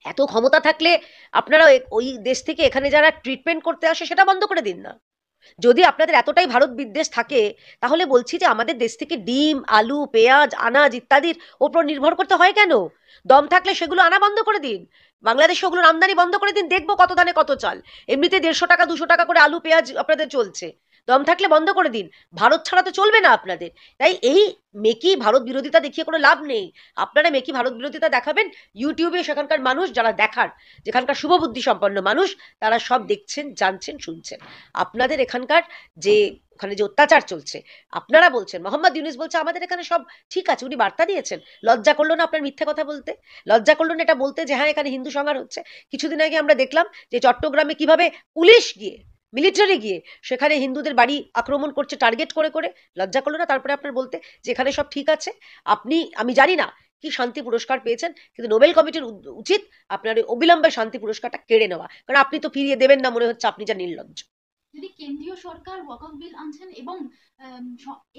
এত ক্ষমতা থাকলে আপনারা ওই দেশ থেকে এখানে যারা ট্রিটমেন্ট করতে আসে সেটা বন্ধ করে দিন না। যদি আপনাদের এতটাই ভারত বিদ্বেষ থাকে, তাহলে বলছি যে আমাদের দেশ থেকে ডিম, আলু, পেঁয়াজ, আনাজ ইত্যাদির ওপর নির্ভর করতে হয় কেন? দম থাকলে সেগুলো আনা বন্ধ করে দিন। বাংলাদেশে ওগুলোর আমদানি বন্ধ করে দিন, দেখবো কত দানে কত চাল। এমনিতে 150 টাকা 200 টাকা করে আলু পেঁয়াজ আপনাদের চলছে। দম থাকলে বন্ধ করে দিন। ভারত ছাড়া তো চলবে না আপনাদের। তাই এই মেকি ভারত বিরোধিতা দেখিয়ে কোনো লাভ নেই। আপনারা মেকি ভারত বিরোধিতা দেখাবেন ইউটিউবে, সেখানকার মানুষ যারা দেখার, যেখানকার শুভবুদ্ধি সম্পন্ন মানুষ, তারা সব দেখছেন, জানছেন, শুনছেন। আপনাদের এখানকার যে ওখানে যে অত্যাচার চলছে, আপনারা বলছেন, মোহাম্মদ ইউনুস বলছে আমাদের এখানে সব ঠিক আছে, উনি বার্তা দিয়েছেন। লজ্জা করলো না আপনার মিথ্যে কথা বলতে? লজ্জা করলো না এটা বলতে যে হ্যাঁ এখানে হিন্দু সংহার হচ্ছে? কিছুদিন আগে আমরা দেখলাম যে চট্টগ্রামে কিভাবে পুলিশ গিয়ে, মিলিটারি গিয়ে সেখানে হিন্দুদের বাড়ি আক্রমণ করছে টার্গেট করে করে। লজ্জা করলো না তারপরে আপনার বলতে যে এখানে সব ঠিক আছে? আপনি, আমি জানি না কি শান্তি পুরস্কার পেয়েছেন, কিন্তু নোবেল কমিটির উচিত আপনার অবিলম্বে শান্তি পুরস্কারটা কেড়ে নেওয়া, কারণ আপনি তো ফিরিয়ে দেবেন না, মনে হচ্ছে আপনি যা নির্লজ্জ। যদি কেন্দ্রীয় সরকার ওয়াকফ বিল আনছেন এবং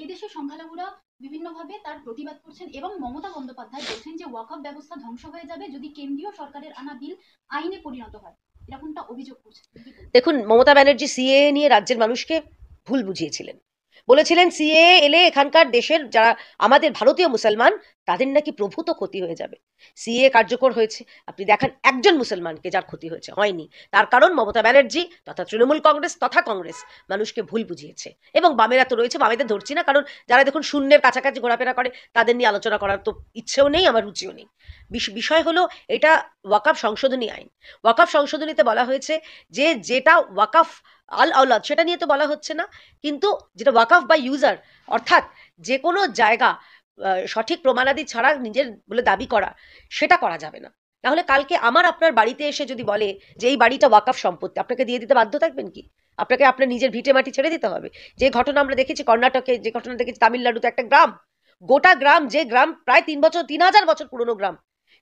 এদেশের সংখ্যালঘুরা বিভিন্নভাবে তার প্রতিবাদ করছেন এবং মমতা বন্দ্যোপাধ্যায় বলছেন যে ওয়াকফ ব্যবস্থা ধ্বংস হয়ে যাবে যদি কেন্দ্রীয় সরকারের আনা বিল আইনে পরিণত হয়, এরকমটা অভিযোগ করছে। দেখুন, মমতা ব্যানার্জি সিএএ নিয়ে রাজ্যের মানুষকে ভুল বুঝিয়েছিলেন। বলেছিলেন সিএএ এলে এখানকার দেশের যারা আমাদের ভারতীয় মুসলমান, তাদের নাকি প্রভূত ক্ষতি হয়ে যাবে। সিএএ কার্যকর হয়েছে, আপনি দেখান একজন মুসলমানকে যার ক্ষতি হয়েছে? হয়নি। তার কারণ মমতা ব্যানার্জি তথা তৃণমূল কংগ্রেস তথা কংগ্রেস মানুষকে ভুল বুঝিয়েছে। এবং বামেরা তো রয়েছে, বামেদের ধরছি না, কারণ যারা দেখুন শূন্যের কাছাকাছি ঘোরাফেরা করে তাদের নিয়ে আলোচনা করার তো ইচ্ছেও নেই, আমার রুচিও নেই। বিষয় হলো এটা ওয়াকফ সংশোধনী আইন। ওয়াকফ সংশোধনীতে বলা হয়েছে যে যেটা ওয়াকফ আল আওলাদ সেটা নিয়ে তো বলা হচ্ছে না, কিন্তু যেটা ওয়াকফ বাই ইউজার, অর্থাৎ যে কোনো জায়গা সঠিক প্রমাণাদি ছাড়া নিজের বলে দাবি করা, সেটা করা যাবে না। তাহলে কালকে আমার আপনার বাড়িতে এসে যদি বলে যে এই বাড়িটা ওয়াকফ সম্পত্তি, আপনাকে দিয়ে দিতে বাধ্য থাকবেন কি? আপনাকে আপনার নিজের ভিটে মাটি ছেড়ে দিতে হবে? যে ঘটনা আমরা দেখেছি কর্ণাটকে, যে ঘটনা দেখেছি তামিলনাড়ুতে, একটা গ্রাম, গোটা গ্রাম, যে গ্রাম প্রায় 3 বছর 3000 বছর পুরনো গ্রাম,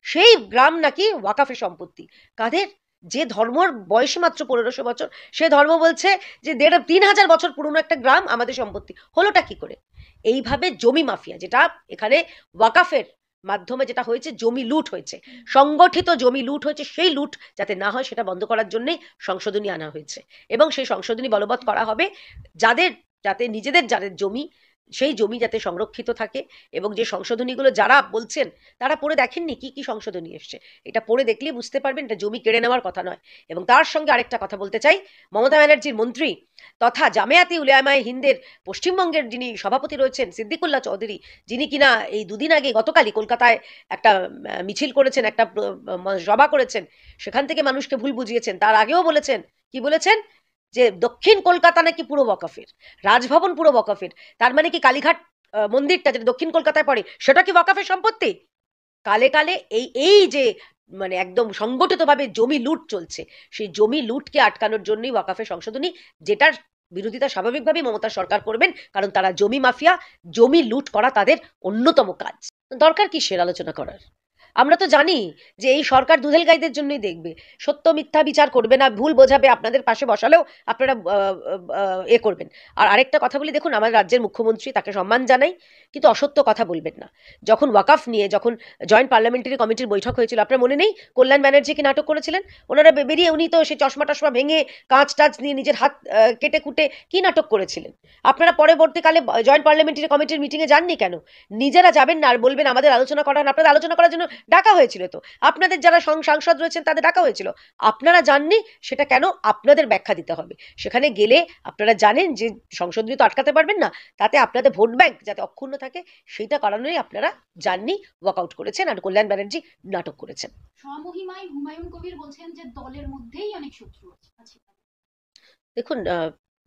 সেই গ্রাম নাকি ওয়াকফের সম্পত্তি। কাদের? যে ধর্মর বয়স মাত্র 1500 বছর, সে ধর্ম বলছে যে 3500 বছর পুরনো একটা গ্রাম আমাদের সম্পত্তি। হলোটা কি করে? এইভাবে জমি মাফিয়া, যেটা এখানে ওয়াকফের মাধ্যমে যেটা হয়েছে, জমি লুট হয়েছে, সংগঠিত জমি লুট হয়েছে, সেই লুট যাতে না হয় সেটা বন্ধ করার জন্যই সংশোধনী আনা হয়েছে। এবং সেই সংশোধনী বলবৎ করা হবে যাদের, যাতে নিজেদের যাদের জমি, সেই জমি যাতে সংরক্ষিত থাকে। এবং যে সংশোধনীগুলো যারা বলছেন তারা পড়ে দেখেননি কি কি সংশোধনী এসছে, এটা পড়ে দেখলেই বুঝতে পারবেন এটা জমি কেড়ে নেওয়ার কথা নয়। এবং তার সঙ্গে আরেকটা কথা বলতে চাই, মমতা ব্যানার্জির মন্ত্রী তথা জামেয়াতে উলামায়ে হিন্দের পশ্চিমবঙ্গের যিনি সভাপতি রয়েছেন সিদ্দিকুল্লাহ চৌধুরী, যিনি কিনা এই দুদিন আগে গতকালই কলকাতায় একটা মিছিল করেছেন, একটা সভা করেছেন, সেখান থেকে মানুষকে ভুল বুঝিয়েছেন। তার আগেও বলেছেন, কি বলেছেন, যে দক্ষিণ কলকাতা নাকি পুরো ওয়াকফের, রাজভবন পুরো ওয়াকফের। তার মানে কি কালীঘাট মন্দিরটা যেটা দক্ষিণ কলকাতায় পড়ে সেটা কি ওয়াকফের সম্পত্তি? কালে কালে এই এই যে মানে একদম সংগঠিতভাবে জমি লুট চলছে, সেই জমি লুটকে আটকানোর জন্যই ওয়াকফের সংশোধনী, যেটার বিরোধিতা স্বাভাবিকভাবেই মমতা সরকার করবেন, কারণ তারা জমি মাফিয়া, জমি লুট করা তাদের অন্যতম কাজ। দরকার কিসের আলোচনা করার? আমরা তো জানি যে এই সরকার দুধেল গাইদের জন্যই দেখবে, সত্য মিথ্যা বিচার করবে না, ভুল বোঝাবে, আপনাদের পাশে বসালেও আপনারা করবেন। আর আরেকটা কথা বলি, দেখুন আমার রাজ্যের মুখ্যমন্ত্রী, তাকে সম্মান জানাই, কিন্তু অসত্য কথা বলবেন না। যখন ওয়াকফ নিয়ে যখন জয়েন্ট পার্লামেন্টারি কমিটির বৈঠক হয়েছিল, আপনার মনে নেই কল্যাণ ব্যানার্জি কি নাটক করেছিলেন? ওনারা বেরিয়ে, উনি তো সে চশমা টশমা ভেঙে কাঁচ টাচ নিয়ে নিজের হাত কেটে কুটে কি নাটক করেছিলেন? আপনারা পরবর্তীকালে জয়েন্ট পার্লামেন্টারি কমিটির মিটিংয়ে যাননি কেন? নিজেরা যাবেন না আর বলবেন আমাদের আলোচনা করা, আপনাদের আলোচনা করার জন্য ডাকা হয়েছিল তো, আপনাদের যারা সাংসদ রয়েছেন তাদের ডাকা হয়েছিল, আপনারা যাননি, সেটা কেন? আপনাদের ব্যাখ্যা দিতে হবে। সেখানে গেলে আপনারা জানেন যে সংশোধনী তো আটকাতে পারবেন না, তাতে আপনাদের ভোট ব্যাংক যাতে অক্ষুণ্ণ থাকে সেইটা কারণেই আপনারা যাননি, ওয়াকআউট করেছেন, আর কল্যাণ ব্যানার্জি নাটক করেছেন। স্বমহিমায় হুমায়ুন কবির বলছেন যে দলের মধ্যেই অনেক শত্রু আছে। দেখুন,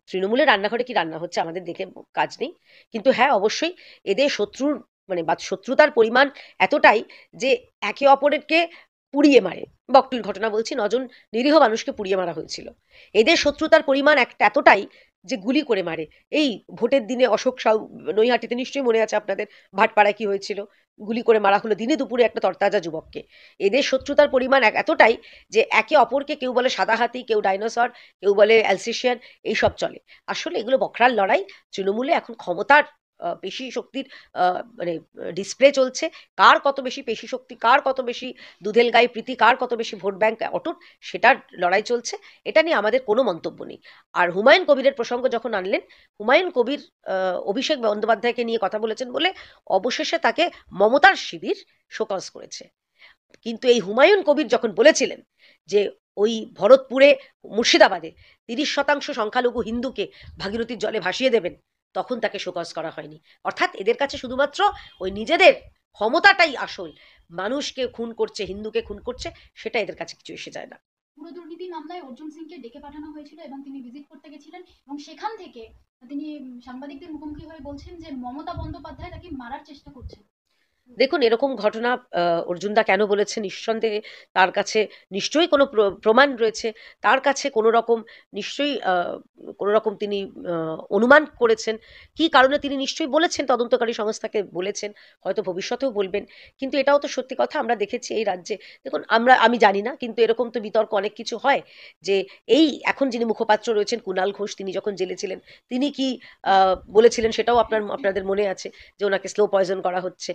তৃণমূলের রান্নাঘরে কি রান্না হচ্ছে আমাদের দেখে কাজ নেই, কিন্তু হ্যাঁ অবশ্যই এদের শত্রুর মানে বা শত্রুতার পরিমাণ এতটাই যে একে অপরকে পুড়িয়ে মারে। বকটুর ঘটনা বলছি, 9 জন নিরীহ মানুষকে পুড়িয়ে মারা হয়েছিল। এদের শত্রুতার পরিমাণ একটা এতটাই যে গুলি করে মারে। এই ভোটের দিনে অশোক সাউ নৈহাটিতে নিশ্চয়ই মনে আছে আপনাদের, ভাটপাড়ায় কি হয়েছিল, গুলি করে মারা হলো দিনে দুপুরে একটা তরতাজা যুবককে। এদের শত্রুতার পরিমাণ এতটাই যে একে অপরকে কেউ বলে সাদা হাতি, কেউ ডাইনোসর, কেউ বলে অ্যালসেশিয়ান, এইসব চলে। আসলে এগুলো বখরার লড়াই। তৃণমূলে এখন ক্ষমতার পেশি শক্তির মানে ডিসপ্লে চলছে, কার কত বেশি পেশি শক্তি, কার কত বেশি দুধেল গায়ে প্রীতি, কার কত বেশি ভোট ব্যাংক অটুট, সেটার লড়াই চলছে। এটা নিয়ে আমাদের কোনো মন্তব্য নেই। আর হুমায়ুন কবিরের প্রসঙ্গ যখন আনলেন, হুমায়ুন কবির অভিষেক বন্দ্যোপাধ্যায়কে নিয়ে কথা বলেছেন বলে অবশেষে তাকে মমতার শিবির শোকজ করেছে। কিন্তু এই হুমায়ুন কবির যখন বলেছিলেন যে ওই ভরতপুরে, মুর্শিদাবাদে 30% সংখ্যালঘু হিন্দুকে ভাগীরথীর জলে ভাসিয়ে দেবেন, তখন তাকে শোকজ করা হয়নি। অর্থাৎ এদের কাছে শুধুমাত্র ওই নিজেদের ক্ষমতাটাই আসল, মানুষকে খুন করছে, হিন্দুকে খুন করছে, সেটা এদের কাছে কিছু এসে যায় না। পুরো দুর্নীতি মামলায় অর্জুন সিংকে ডেকে পাঠানো হয়েছিল এবং তিনি ভিজিট করতে গেছিলেন এবং সেখান থেকে তিনি সাংবাদিকদের মুখোমুখি হয়ে বলছেন যে মমতা বন্দ্যোপাধ্যায় তাকে মারার চেষ্টা করছেন। দেখুন, এরকম ঘটনা অর্জুনদা কেন বলেছেন, নিঃসন্দেহে তার কাছে নিশ্চয়ই কোনো প্রমাণ রয়েছে, তার কাছে কোনো রকম নিশ্চয়ই কোনো রকম তিনি অনুমান করেছেন, কি কারণে তিনি নিশ্চয়ই বলেছেন, তদন্তকারী সংস্থাকে বলেছেন, হয়তো ভবিষ্যতেও বলবেন। কিন্তু এটাও তো সত্যি কথা, আমরা দেখেছি এই রাজ্যে, দেখুন আমি জানি না, কিন্তু এরকম তো বিতর্ক অনেক কিছু হয় যে এই এখন যিনি মুখপাত্র রয়েছেন কুণাল ঘোষ, তিনি যখন জেলে ছিলেন, তিনি কি বলেছিলেন সেটাও আপনাদের মনে আছে, যে ওনাকে স্লো পয়জন করা হচ্ছে।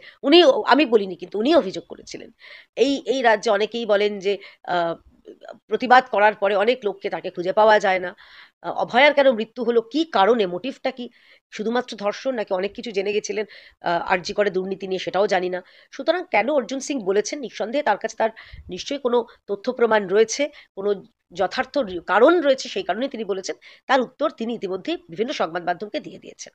আমি বলিনি, কিন্তু উনি অভিযোগ করেছিলেন। এই রাজ্যে অনেকেই বলেন যে প্রতিবাদ করার পরে অনেক লোককে তাকে খুঁজে পাওয়া যায় না। অভয়ার কেন মৃত্যু হলো, কি কারণে, মোটিভটা কি, শুধুমাত্র ধর্ষণ নাকি অনেক কিছু জেনে গেছিলেন আরজি করে দুর্নীতি নিয়ে, সেটাও জানি না। সুতরাং কেন অর্জুন সিং বলেছেন, নিঃসন্দেহে তার কাছে তার নিশ্চয়ই কোনো তথ্য প্রমাণ রয়েছে, কোনো যথার্থ কারণ রয়েছে, সেই কারণে তিনি বলেছেন। তার উত্তর তিনি ইতিমধ্যেই বিভিন্ন সংবাদ মাধ্যমকে দিয়ে দিয়েছেন।